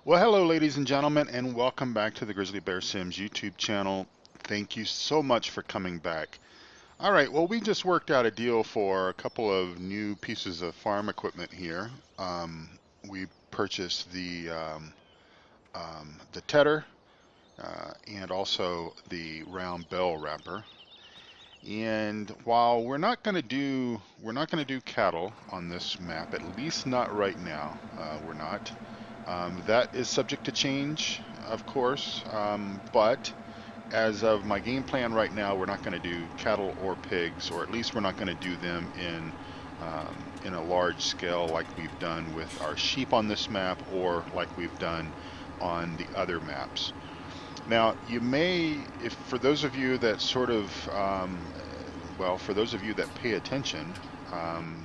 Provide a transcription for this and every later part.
Well, hello, ladies and gentlemen, and welcome back to the Grizzly Bear Sims YouTube channel. Thank you so much for coming back. All right, well, we just worked out a deal for a couple of new pieces of farm equipment here. We purchased the tedder and also the round bell wrapper. And while we're not going to do cattle on this map, at least not right now. We're not. That is subject to change, of course, but as of my game plan right now, we're not going to do cattle or pigs, or at least we're not going to do them in a large scale like we've done with our sheep on this map, or like we've done on the other maps. Now, you may, if for those of you that sort of, well, for those of you that pay attention,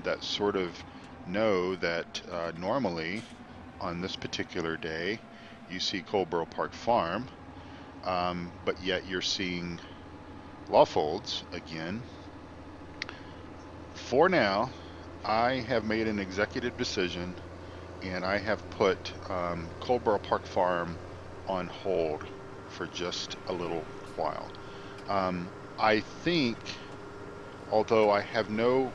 that sort of know that normally on this particular day, you see Coleborough Park Farm, but yet you're seeing Lawfolds again. For now, I have made an executive decision and I have put Coleborough Park Farm on hold for just a little while. I think, although I have no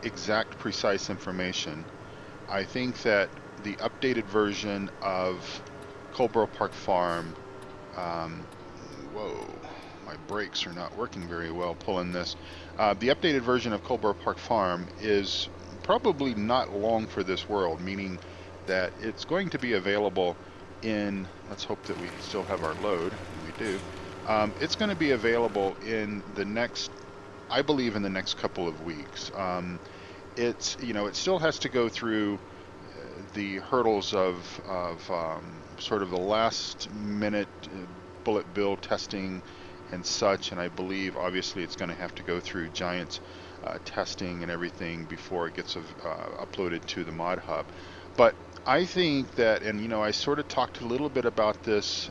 exact precise information, I think that the updated version of Coleborough Park Farm, um, whoa, my brakes are not working very well pulling this. The updated version of Coleborough Park Farm is probably not long for this world, meaning that it's going to be available in, let's hope that we still have our load, and we do. It's going to be available in the next, I believe in the next couple of weeks. It still has to go through the hurdles of sort of the last minute bullet bill testing and such, and I believe obviously it's going to have to go through Giants testing and everything before it gets uploaded to the mod hub. But I think that, and I sort of talked a little bit about this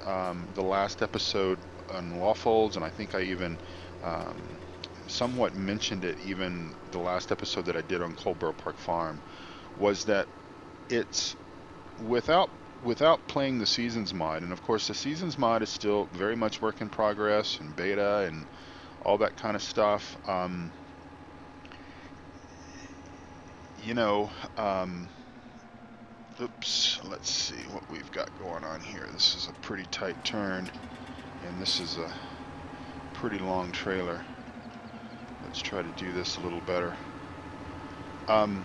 the last episode on Lawfolds, and I think I even somewhat mentioned it even the last episode that I did on Coleborough Park Farm, was that it's without playing the seasons mod, and of course the seasons mod is still very much work in progress and beta and all that kind of stuff. You know, um, Oops, let's see what we've got going on here. This is a pretty tight turn, and this is a pretty long trailer. Let's try to do this a little better. Um,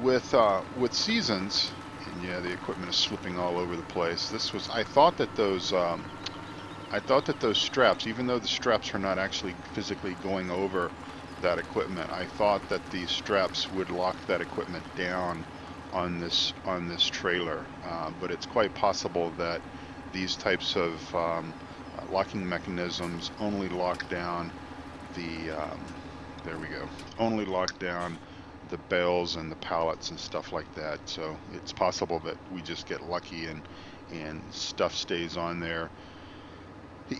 with seasons, and yeah, the equipment is slipping all over the place. I thought that those straps, even though the straps are not actually physically going over that equipment, I thought that the straps would lock that equipment down on this trailer. But it's quite possible that these types of locking mechanisms only lock down the there we go, only lock down the bales and the pallets and stuff like that. So it's possible that we just get lucky and stuff stays on there.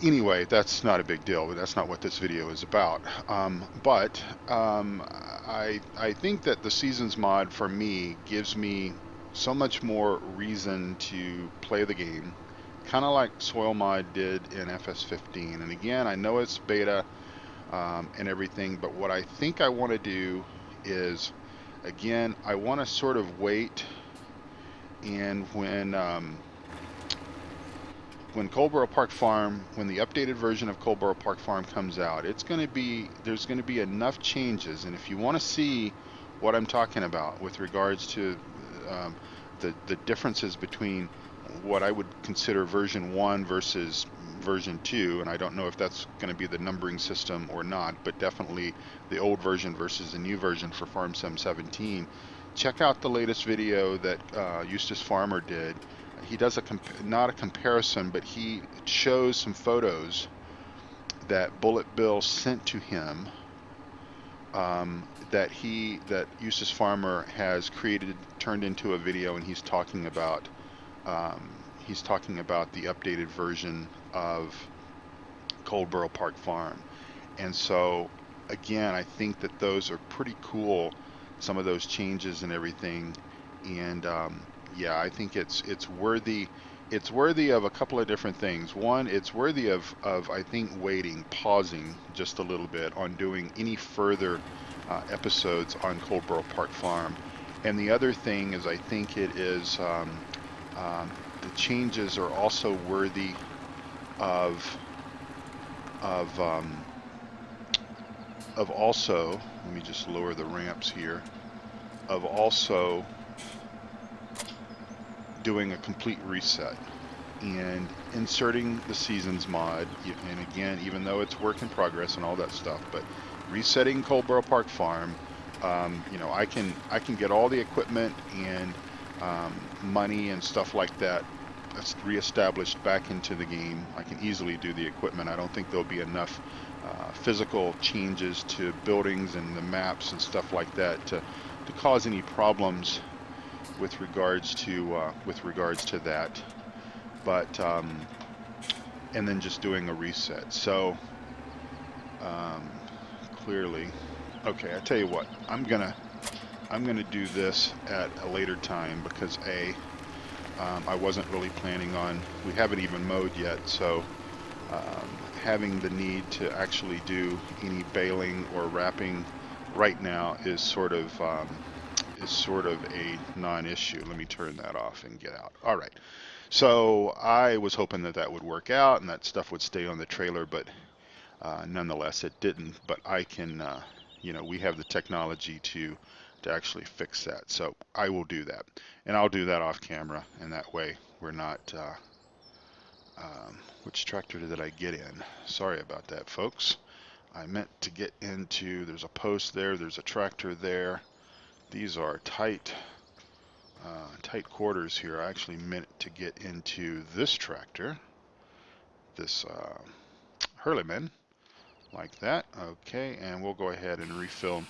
Anyway, that's not a big deal, but that's not what this video is about. I think that the seasons mod for me gives me so much more reason to play the game, kind of like Soil Mod did in FS15. And again, I know it's beta and everything, but what I think I want to do is, again, I want to sort of wait, and when Coleborough Park Farm, when the updated version of Coleborough Park Farm comes out, there's going to be enough changes. And if you want to see what I'm talking about with regards to um, the differences between what I would consider version 1 versus version 2, and I don't know if that's going to be the numbering system or not, but definitely the old version versus the new version for Farm Sim 17, check out the latest video that Eustace Pharmer did. He does not a comparison, but he shows some photos that Bullet Bill sent to him, that Eustace Pharmer has created, turned into a video, and he's talking about the updated version of Coleborough Park Farm. And so again, I think that those are pretty cool, some of those changes and everything. And yeah, I think it's worthy. It's worthy of a couple of different things. One, it's worthy of I think waiting, pausing just a little bit on doing any further episodes on Coldborough Park Farm. And the other thing is I think it is the changes are also worthy of of um, of also. Let me just lower the ramps here. Of also doing a complete reset and inserting the seasons mod. And again, even though it's work in progress and all that stuff, but resetting Coldborough Park Farm, you know, I can get all the equipment and money and stuff like that that's reestablished back into the game. I can easily do the equipment. I don't think there'll be enough physical changes to buildings and the maps and stuff like that to cause any problems with regards to that. But and then just doing a reset. So um, clearly, okay. I tell you what, I'm gonna do this at a later time because I wasn't really planning on. We haven't even mowed yet, so having the need to actually do any baling or wrapping right now is sort of a non-issue. Let me turn that off and get out. All right. So I was hoping that that would work out and that stuff would stay on the trailer, but nonetheless it didn't. But I can, you know, we have the technology to actually fix that. So I will do that, and I'll do that off camera, and that way we're not. Which tractor did I get in? Sorry about that, folks. I meant to get into. There's a post there. There's a tractor there. These are tight quarters here. I actually meant to get into this tractor, this Hurleyman, like that. Okay, and we'll go ahead and refill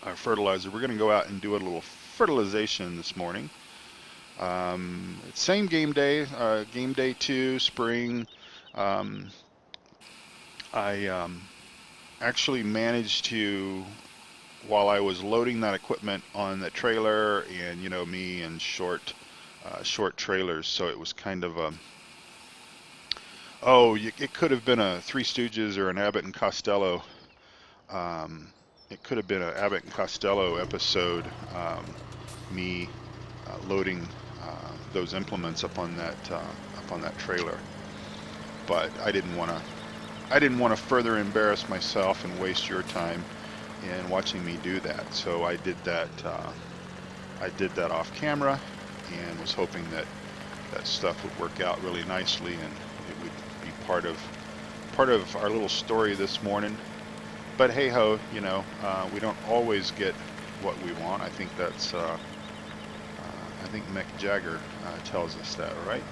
our fertilizer. We're going to go out and do a little fertilization this morning. Same game day 2, spring. Um, I actually managed to, while I was loading that equipment on the trailer, and you know me and short trailers, so it was kind of a, it could have been a Three Stooges or an Abbott and Costello. It could have been an Abbott and Costello episode. Me loading those implements up on that trailer, but I didn't want to. I didn't want to further embarrass myself and waste your time in watching me do that. So I did that. I did that off camera, and was hoping that that stuff would work out really nicely, and it would be part of our little story this morning. But hey ho, you know, we don't always get what we want. I think that's. I think Mick Jagger tells us that, right?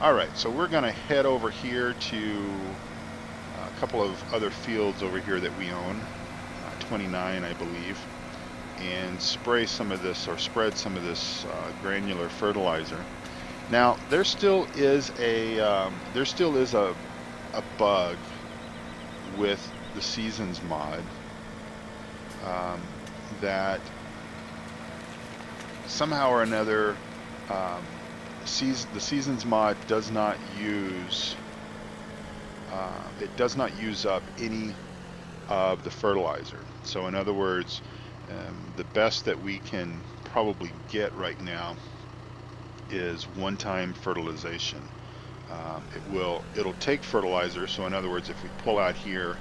All right, so we're going to head over here to a couple of other fields over here that we own, 29, I believe, and spray some of this, or spread some of this granular fertilizer. Now, there still is a bug with the Seasons mod that somehow or another the Seasons mod does not use up any of the fertilizer. So in other words, the best that we can probably get right now is one-time fertilization. It'll take fertilizer. So in other words, if we pull out here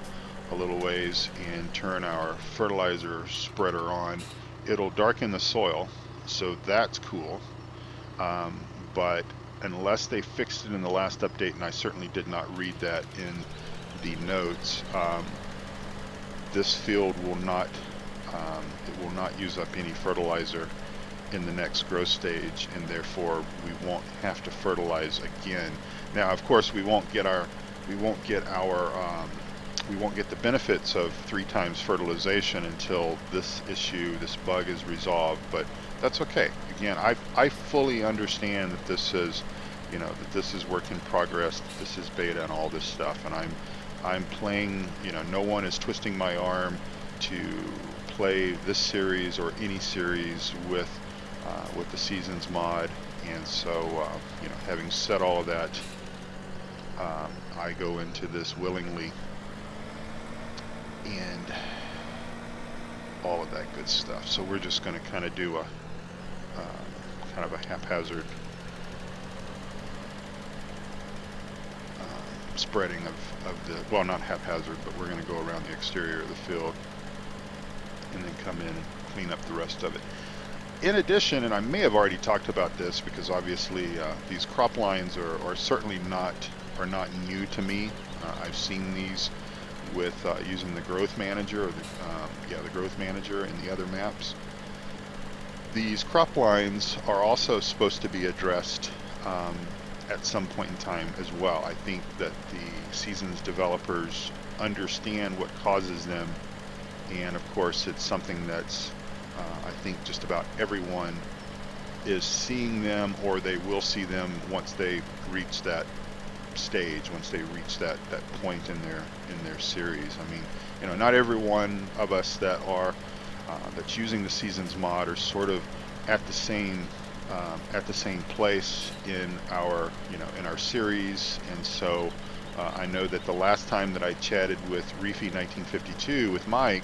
a little ways and turn our fertilizer spreader on, it'll darken the soil. So that's cool. But unless they fixed it in the last update, and I certainly did not read that in the notes, this field will not use up any fertilizer in the next growth stage, and therefore we won't have to fertilize again. Now, of course, we won't get the benefits of 3 times fertilization until this bug is resolved, but that's okay. Again, I fully understand that this is, you know, that this is work in progress, that this is beta and all this stuff, and I'm playing, you know, no one is twisting my arm to play this series or any series with with the Seasons mod. And so, you know, having said all of that, I go into this willingly, and all of that good stuff. So we're just going to kind of do a kind of a haphazard spreading of the, well, not haphazard, but we're going to go around the exterior of the field and then come in and clean up the rest of it. In addition, and I may have already talked about this because obviously these crop lines are certainly not new to me. I've seen these with using the growth manager, or the growth manager in the other maps. These crop lines are also supposed to be addressed at some point in time as well. I think that the Seasons developers understand what causes them, and of course it's something that's I think just about everyone is seeing them, or they will see them once they reach that stage, once they reach that point in their series. I mean, you know, not every one of us that are that's using the Seasons mod are sort of at the same place in our, you know, in our series. And so I know that the last time that I chatted with Reefy 1952 with Mike,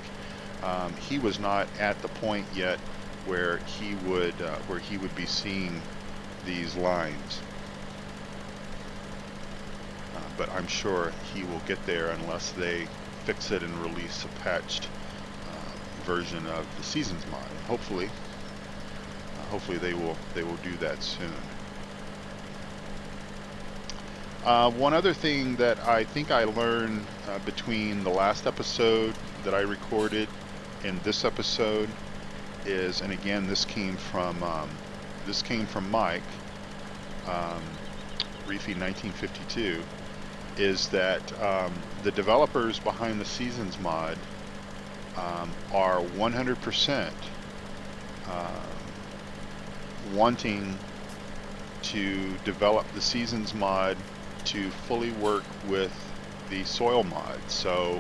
he was not at the point yet where he would be seeing these lines. But I'm sure he will get there unless they fix it and release a patched version of the Seasons mod. And hopefully they will do that soon. One other thing that I think I learned between the last episode that I recorded and this episode is, and again this came from Mike, Reefy 1952, is that the developers behind the Seasons mod are 100% wanting to develop the Seasons mod to fully work with the soil mod. So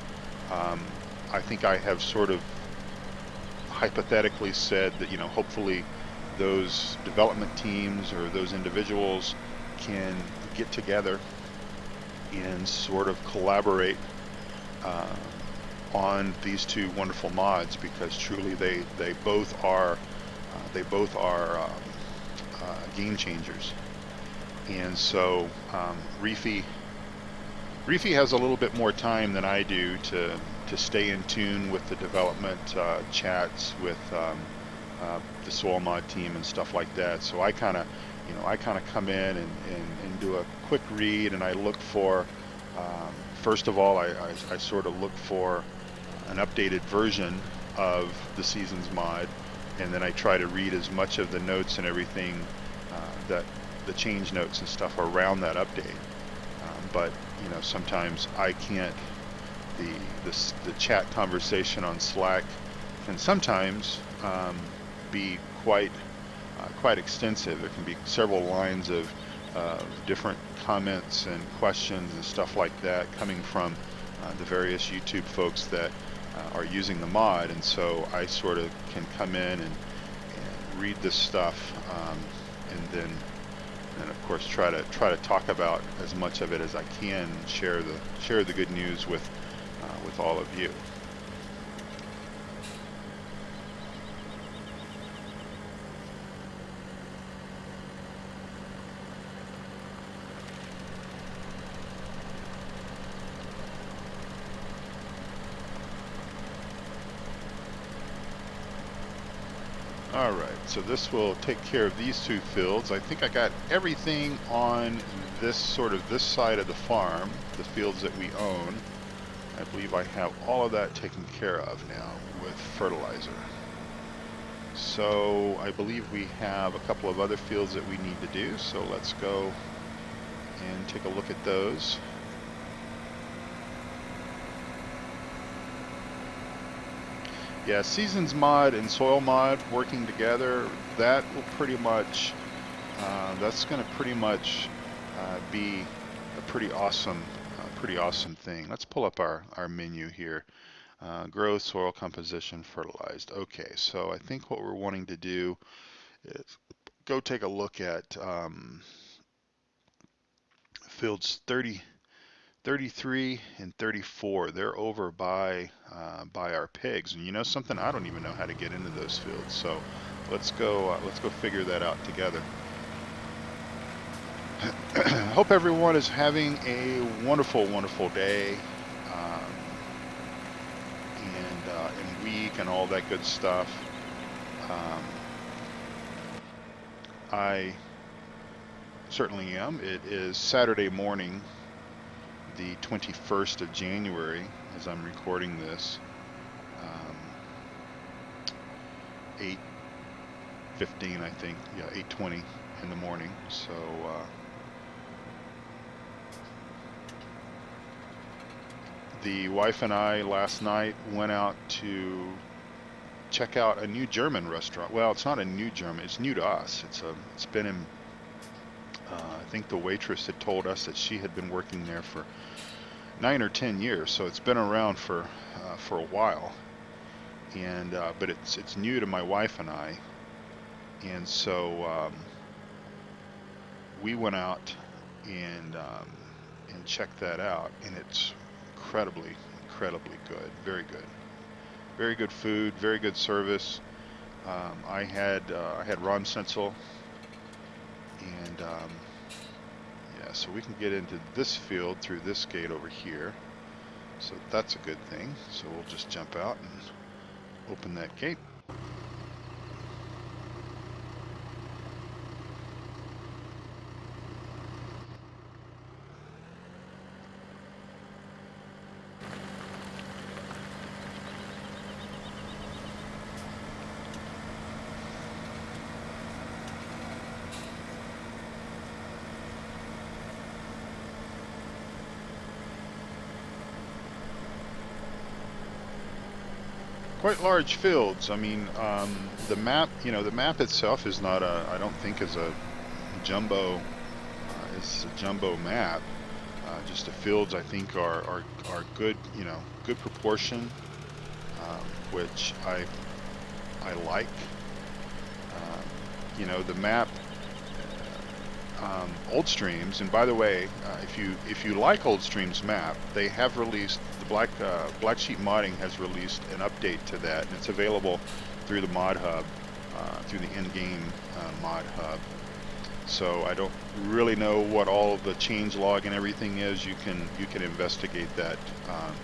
I think I have sort of hypothetically said that, you know, hopefully those development teams or those individuals can get together and sort of collaborate on these two wonderful mods, because truly they both are game changers. And so Reefy has a little bit more time than I do to stay in tune with the development chats with the soil mod team and stuff like that. So I kind of come in and do a quick read, and I look for first of all, I sort of look for an updated version of the Seasons mod, and then I try to read as much of the notes and everything that the change notes and stuff around that update. But you know, sometimes I can't. The chat conversation on Slack can sometimes be quite extensive. There can be several lines of different comments and questions and stuff like that coming from the various YouTube folks that are using the mod, and so I sort of can come in and read this stuff, and then of course try to talk about as much of it as I can, and share the good news with all of you. Alright, so this will take care of these two fields. I think I got everything on this side of the farm, the fields that we own. I believe I have all of that taken care of now with fertilizer. So I believe we have a couple of other fields that we need to do, so let's go and take a look at those. Yeah, Seasons mod and soil mod working together, that will pretty much, that's going to pretty much be a pretty awesome thing. Let's pull up our menu here. Growth, soil composition, fertilized. Okay, so I think what we're wanting to do is go take a look at fields 30, 33, and 34. They're over by our pigs, and you know something? I don't even know how to get into those fields. So let's go figure that out together. Hope everyone is having a wonderful day, and week and all that good stuff. I certainly am. It is Saturday morning, the 21st of January, as I'm recording this. 8:15, I think. Yeah, 8:20 in the morning. So the wife and I last night went out to check out a new German restaurant. Well, it's not a new German. It's new to us. It's been in. I think the waitress had told us that she had been working there for 9 or 10 years, so it's been around for a while. And but it's new to my wife and I, and so we went out and checked that out, and it's incredibly good, very good food, very good service. I had Ron Sensel, and yeah, so we can get into this field through this gate over here, so that's a good thing. So we'll just jump out and open that gate. Quite large fields. I mean, the map, the map itself is not I don't think is a jumbo, map. Just the fields, I think, are good, good proportion, which I like. The map, Old Streams, and by the way, if you like Old Streams map, they have released the Black Sheep Modding has released an update to that, and it's available through the mod hub, through the in-game mod hub. So I don't really know what all of the change log and everything is. You can investigate that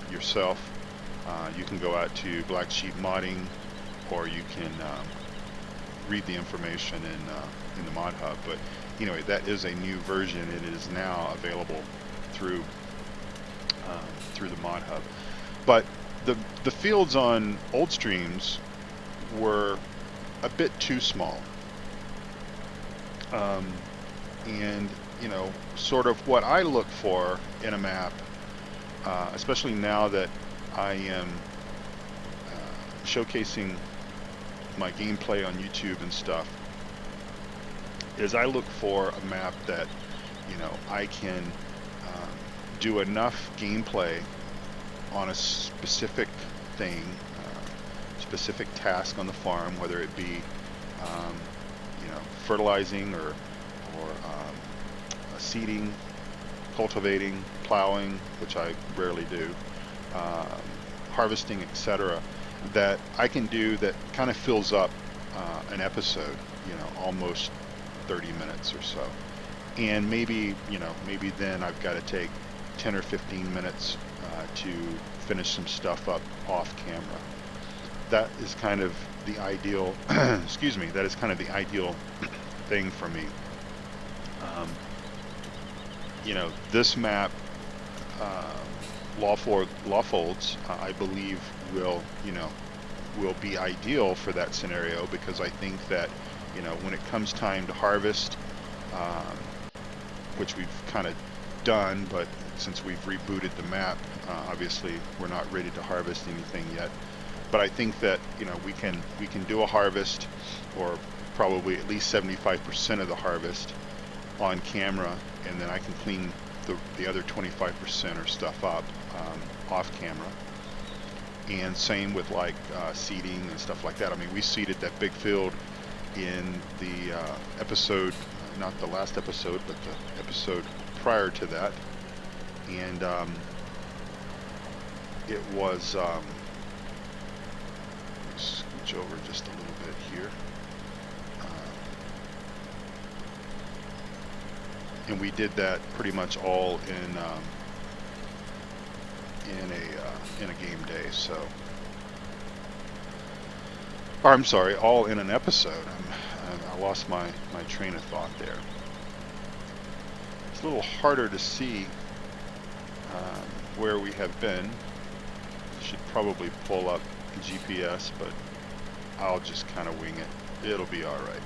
yourself. You can go out to Black Sheep Modding, or you can read the information in the mod hub. But anyway, that is a new version, and it is now available through the mod hub. But the fields on Old Streams were a bit too small, and sort of what I look for in a map, especially now that I am showcasing my gameplay on YouTube and stuff, is I look for a map that I can do enough gameplay on a specific thing, specific task on the farm, whether it be fertilizing or seeding, cultivating, plowing, which I rarely do, harvesting, etc., that I can do that kind of fills up an episode, almost 30 minutes or so. And maybe then I've got to take 10 or 15 minutes to finish some stuff up off camera. That is kind of the ideal, excuse me, that is kind of the ideal thing for me. This map, Lawfolds, I believe will be ideal for that scenario, because I think that when it comes time to harvest, which we've kind of done, but since we've rebooted the map, obviously we're not ready to harvest anything yet. But I think that we can do a harvest, or probably at least 75% of the harvest on camera, and then I can clean the other 25% or stuff up off camera. And same with like seeding and stuff like that. I mean, we seeded that big field in the episode, not the last episode, but the episode prior to that. And it was, scooch over just a little bit here. And we did that pretty much all in a game day. So, or I'm sorry, all in an episode. I lost my train of thought there. It's a little harder to see where we have been. Should probably pull up GPS, but I'll just kind of wing it. It'll be all right.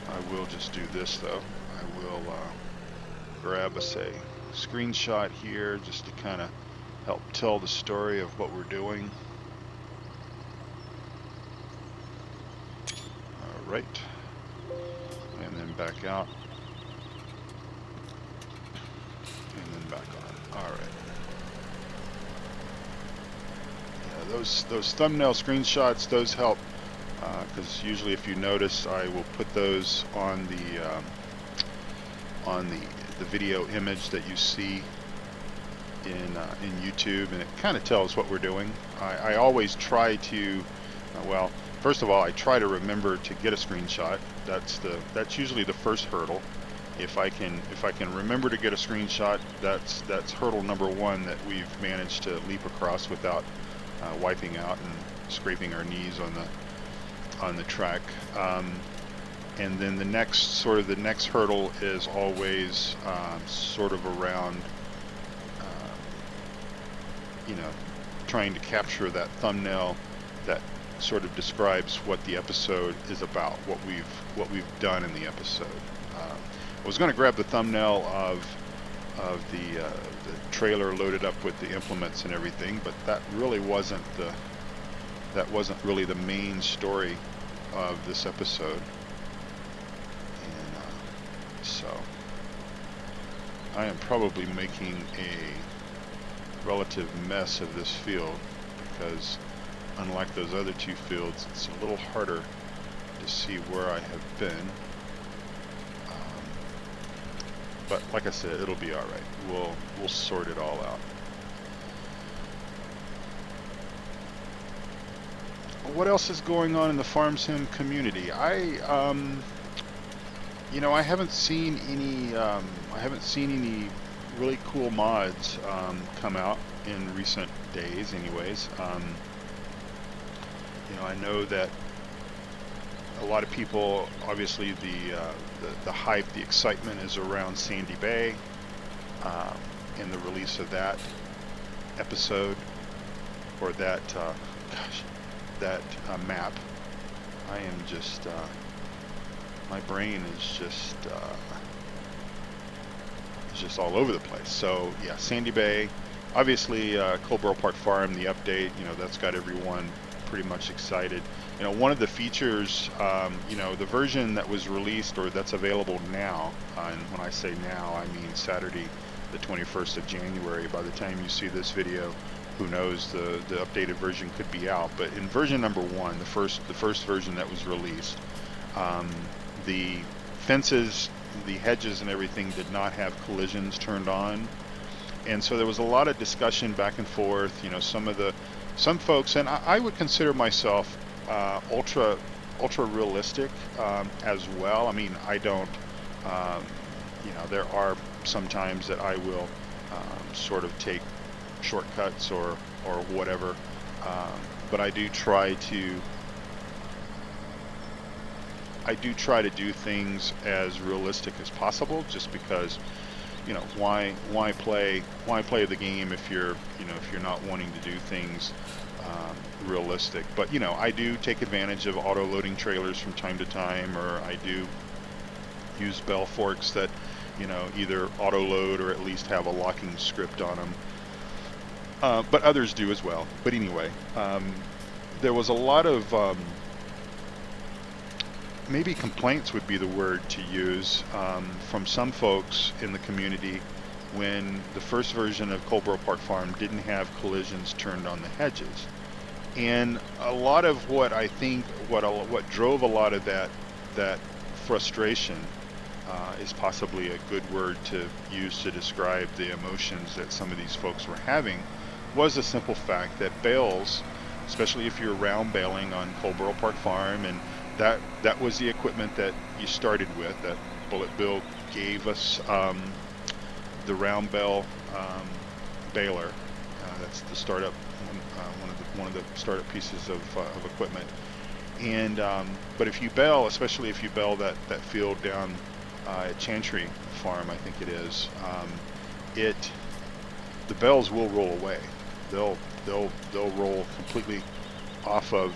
I will just do this though. I will grab us a screenshot here just to kind of help tell the story of what we're doing. All right, and then back out, and then back on. All right. Yeah, those thumbnail screenshots, those help. Because usually, if you notice, I will put those on the video image that you see in YouTube, and it kind of tells what we're doing. I always try to, well, first of all, I try to remember to get a screenshot. That's usually the first hurdle. If I can remember to get a screenshot, that's hurdle number one that we've managed to leap across without wiping out and scraping our knees on the track. And then the next hurdle is always sort of around trying to capture that thumbnail that sort of describes what the episode is about, what we've done in the episode. I was going to grab the thumbnail of the trailer loaded up with the implements and everything, but that really wasn't really the main story of this episode. And so I am probably making a relative mess of this field, because unlike those other two fields, it's a little harder to see where I have been. But like I said, it'll be all right. We'll sort it all out. What else is going on in the farm sim community? I haven't seen any really cool mods come out in recent days. Anyways, I know that a lot of people, obviously the hype, the excitement is around Sandy Bay and the release of that episode, or that map. I am just my brain is just all over the place. So yeah, Sandy Bay, obviously Coldborough Park Farm, the update, that's got everyone pretty much excited. One of the features, the version that was released, or that's available now, and when I say now, I mean Saturday the 21st of January. By the time you see this video, who knows, the updated version could be out. But in version number 1, the first version that was released, the fences, the hedges and everything did not have collisions turned on. And so there was a lot of discussion back and forth. Some folks, and I would consider myself ultra realistic as well. I mean, I don't, there are some times that I will sort of take shortcuts or whatever, but I do try to do things as realistic as possible, just because, why play the game if you're not wanting to do things realistic. But I do take advantage of auto loading trailers from time to time, or I do use bell forks that either auto load or at least have a locking script on them. But others do as well. But anyway, there was a lot of maybe complaints would be the word to use, from some folks in the community when the first version of Coldborough Park Farm didn't have collisions turned on the hedges. And a lot of what I think, what drove a lot of that frustration is possibly a good word to use to describe the emotions that some of these folks were having, was the simple fact that bales, especially if you're round baling on Colborough Park Farm, and that was the equipment that you started with, that Bullet Bill gave us, the round bale baler. That's the startup, one of the startup pieces of equipment. And but if you bale, especially if you bale that field down at Chantry Farm, I think it is, it the bales will roll away. They'll roll completely off of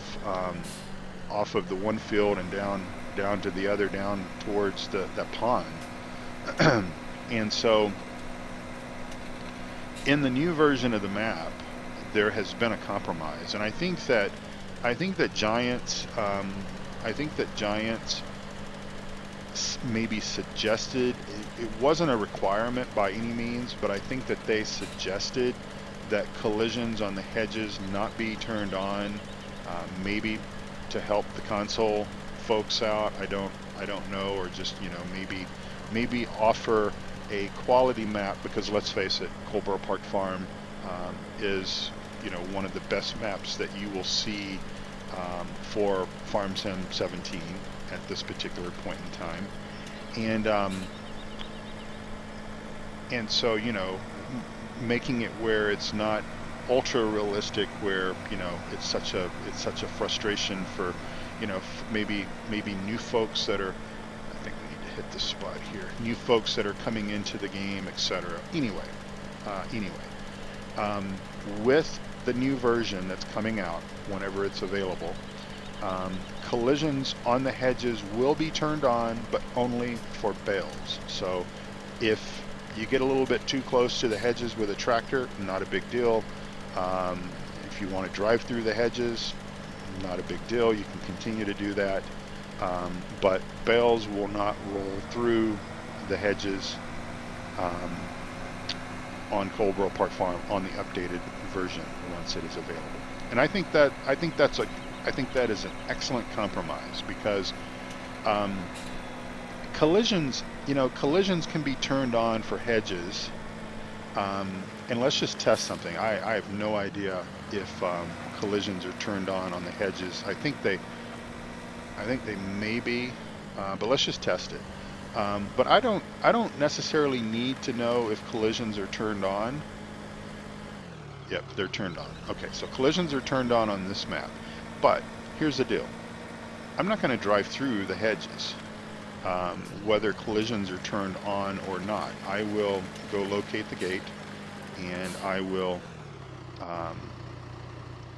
the one field and down to the other, down towards that pond. And so in the new version of the map, there has been a compromise, and I think that Giants maybe suggested, it wasn't a requirement by any means, but I think that they suggested that collisions on the hedges not be turned on, maybe to help the console folks out. I don't know, or just, maybe offer a quality map, because let's face it, Colborough Park Farm is one of the best maps that you will see for Farm Sim 17 at this particular point in time. And so, making it where it's not ultra realistic, where it's such a frustration for maybe new folks that are, I think we need to hit this spot here, new folks that are coming into the game, etc. Anyway, with the new version that's coming out whenever it's available, collisions on the hedges will be turned on, but only for bales. So if you get a little bit too close to the hedges with a tractor, not a big deal. If you want to drive through the hedges, not a big deal. You can continue to do that. But bales will not roll through the hedges on Colborough Park Farm on the updated version once it is available. And I think that is an excellent compromise, because collisions can be turned on for hedges. And let's just test something. I have no idea if collisions are turned on the hedges. I think they may be, but let's just test it. But I don't necessarily need to know if collisions are turned on. Yep, they're turned on. Okay, so collisions are turned on this map. But here's the deal. I'm not going to drive through the hedges, whether collisions are turned on or not. I will go locate the gate, and I will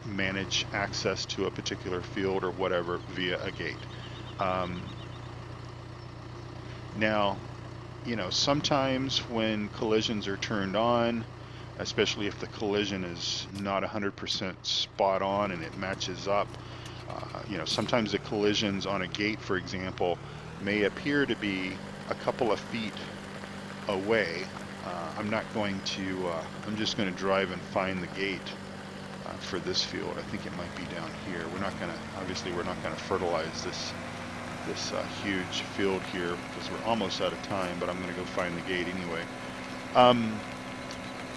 manage access to a particular field or whatever via a gate. Now, sometimes when collisions are turned on, especially if the collision is not 100% spot on and it matches up, sometimes the collisions on a gate, for example, may appear to be a couple of feet away. I'm just going to drive and find the gate for this field. I think it might be down here. We're not going to fertilize this huge field here because we're almost out of time, but I'm going to go find the gate anyway.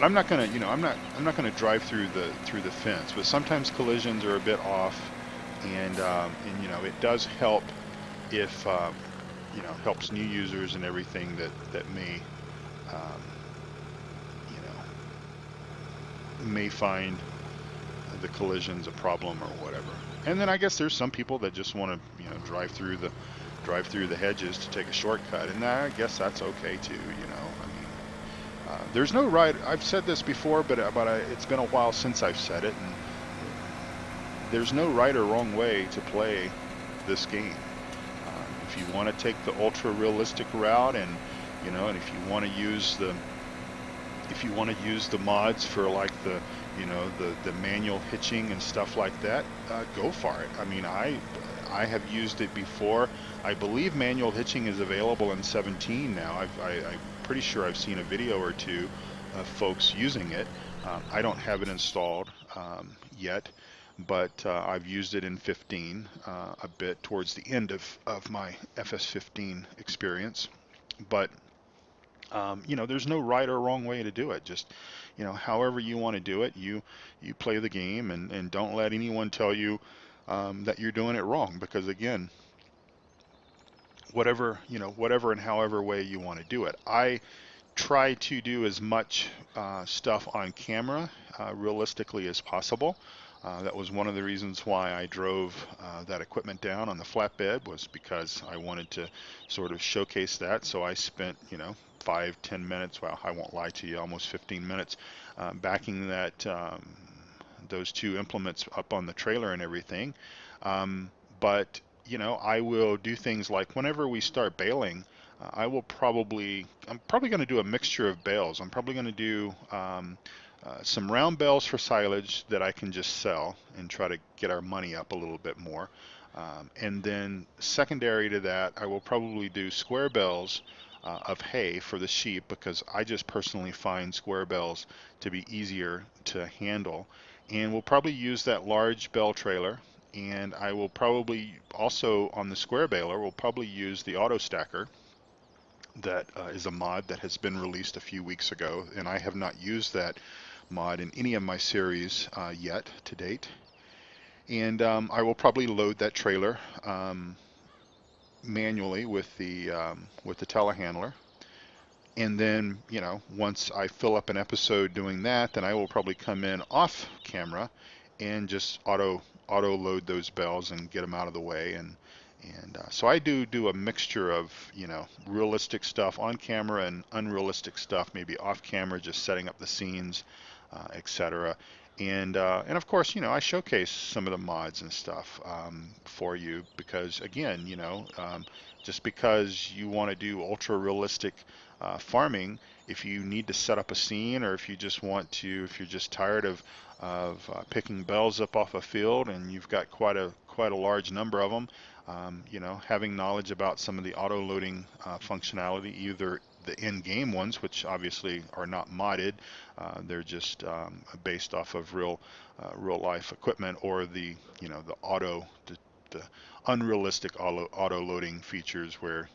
I'm not going to drive through the fence, but sometimes collisions are a bit off, and it does help if helps new users and everything that may find the collisions a problem or whatever. And then I guess there's some people that just want to drive through the hedges to take a shortcut, and I guess that's okay too. There's no right. I've said this before, but it's been a while since I've said it, and there's no right or wrong way to play this game. If you want to take the ultra realistic route, and if you want to use the mods for like the manual hitching and stuff like that, go for it. I mean, I have used it before. I believe manual hitching is available in 17 now. I'm pretty sure I've seen a video or two of folks using it. I don't have it installed yet, but I've used it in 15 a bit towards the end of my FS15 experience. But you know, there's no right or wrong way to do it. Just, you know, however you want to do it, you play the game, and don't let anyone tell you that you're doing it wrong. Because again, whatever, you know, whatever and however way you want to do it, I try to do as much stuff on camera realistically as possible. That was one of the reasons why I drove that equipment down on the flatbed, was because I wanted to sort of showcase that. So I spent, you know, 5-10 minutes, well, I won't lie to you, almost 15 minutes backing that those two implements up on the trailer and everything. But you know, I will do things like whenever we start baling, I'm probably going to do a mixture of bales. I'm probably going to do some round bales for silage that I can just sell and try to get our money up a little bit more. And then secondary to that, I will probably do square bales of hay for the sheep, because I just personally find square bales to be easier to handle. And we'll probably use that large bale trailer, and I will probably also, on the square baler, we'll probably use the auto stacker. That is a mod that has been released a few weeks ago, and I have not used that mod in any of my series yet to date. And I will probably load that trailer manually with the telehandler. And then, you know, once I fill up an episode doing that, then I will probably come in off camera and just auto load those bells and get them out of the way. And so I do a mixture of, you know, realistic stuff on camera and unrealistic stuff, maybe off camera, just setting up the scenes, etc. And of course, you know, I showcase some of the mods and stuff for you, because again, you know, just because you want to do ultra realistic farming, if you need to set up a scene, or if you just want to, if you're just tired of picking bells up off a field and you've got quite a large number of them, you know, having knowledge about some of the auto loading functionality, either the in-game ones, which obviously are not modded, they're just based off of real life equipment, or the, you know, the unrealistic auto loading features where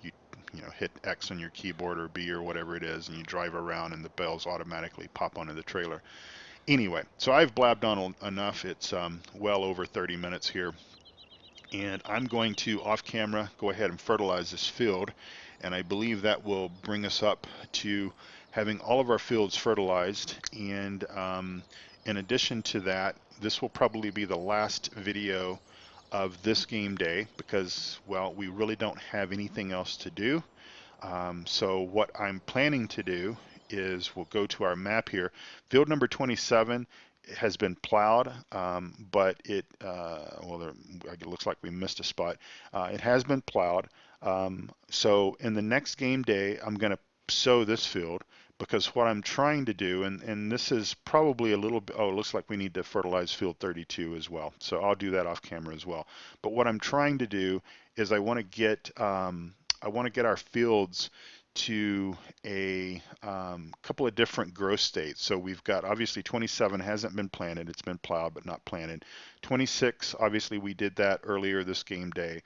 you know, hit X on your keyboard or B or whatever it is, and you drive around and the bells automatically pop onto the trailer. Anyway, so I've blabbed on enough. It's well over 30 minutes here, and I'm going to, off camera, go ahead and fertilize this field, and I believe that will bring us up to having all of our fields fertilized. And in addition to that, this will probably be the last video of this game day, because, well, we really don't have anything else to do. So what I'm planning to do is we'll go to our map here. Field number 27 has been plowed, but it looks like we missed a spot. It has been plowed. So in the next game day, I'm going to sow this field, because what I'm trying to do, and this is probably a little bit, oh, it looks like we need to fertilize field 32 as well. So I'll do that off camera as well. But what I'm trying to do is I want to get our fields to a couple of different growth states. So we've got, obviously 27 hasn't been planted, it's been plowed but not planted. 26, obviously we did that earlier this game day.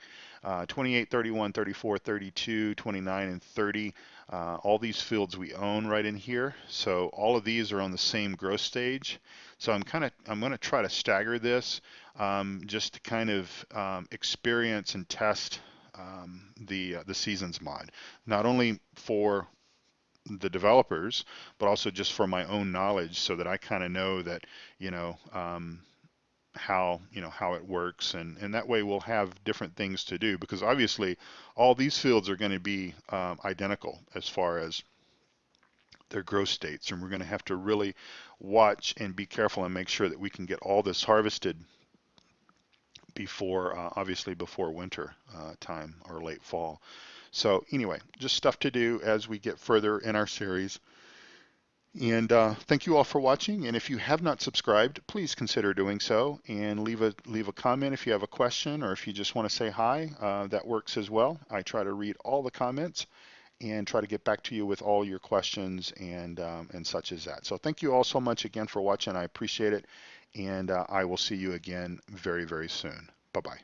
28, 31, 34, 32, 29, and 30. All these fields we own right in here. So all of these are on the same growth stage. So I'm going to try to stagger this just to kind of experience and test the seasons mod, not only for the developers, but also just for my own knowledge, so that I kind of know that, you know, how it works, and that way we'll have different things to do, because obviously all these fields are going to be identical as far as their growth states, and we're going to have to really watch and be careful and make sure that we can get all this harvested before, obviously before winter time or late fall. So anyway, just stuff to do as we get further in our series. And thank you all for watching. And if you have not subscribed, please consider doing so, and leave a comment if you have a question, or if you just want to say hi. That works as well. I try to read all the comments and try to get back to you with all your questions and such as that. So thank you all so much again for watching. I appreciate it. and I will see you again very, very soon. Bye bye.